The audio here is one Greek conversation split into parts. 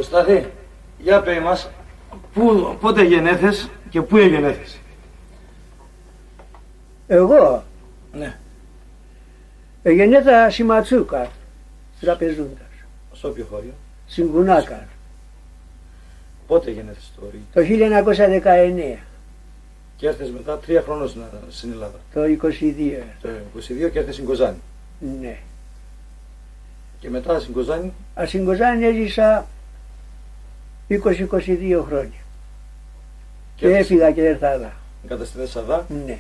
Στάθη, για πες μας, πότε γεννέθες και πού εγεννέθες? Εγώ Ναι. γεννήθηκα στη Ματσούκα, τραπεζούντας, Στο ποιο χώριο? στην Κουνάκα, Πότε γεννέθες το Ρίγι? το 1919, Και έρθες μετά 3 χρόνια στην Ελλάδα. το 22, Το 22 και έρθες στην Κοζάνη. ναι. Και μετά στην Κοζάνη, Στην Κοζάνη έζησα 20-22 χρόνια και έφυγα και ήρθα εδώ. εγκαταστηθείς Αδά. Ναι.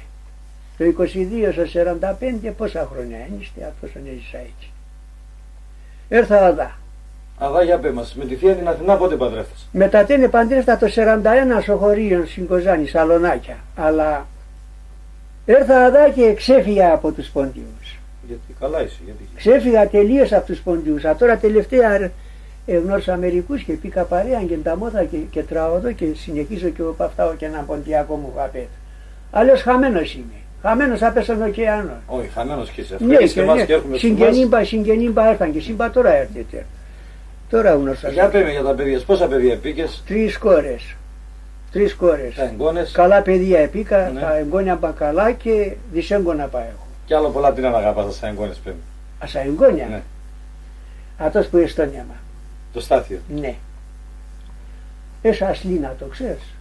Το 22 στο 45 πόσα χρόνια ένιστε, αυτός τον έζησα έτσι. Ήρθα εδώ. Αδά, για πες μας, με τη θεία την Αθηνά πότε παντρεύτες? Μετά την παντρεύτα το 41 στο χωρίο στην Κοζάνη, Σαλονάκια. Αλλά ήρθα εδώ και ξέφυγα από τους Πόντιους. Γιατί καλά είσαι, γιατί. Ξέφυγα τελείως από τους Πόντιους. Τώρα τελευταία γνώρισα μερικούς και πήγα παρέα και τα μόδα και τραωδώ και συνεχίζω και παφτάω και ένα ποντιακό μου χαπέτ. Αλλιώς χαμένος είμαι. Χαμένος άπεσα στον ωκεανό. Όχι, χαμένος και είσαι. Ναι, Ευχαριστώ εμάς και έχουμε συγγενήμπα έρθαν και σύμπα τώρα έρθετε. Τώρα γνώρισα. Για πες με για τα παιδιά, πόσα παιδιά πήγες? 3 κόρες. 3 κόρες. Τα εγγόνες. Καλά παιδιά επίκα, Ναι. τα εγγόνια πα καλά και δυσέγγωνα πα έχω. Κι άλλο πολλά τι να αγαπάς στα εγγόνες πες μου. Ασα εγγόνια. Ναι. Αυτός που είναι στο νιάμα. Το Στάθιο. Ναι. Εσάς Λίνα το ξέρεις.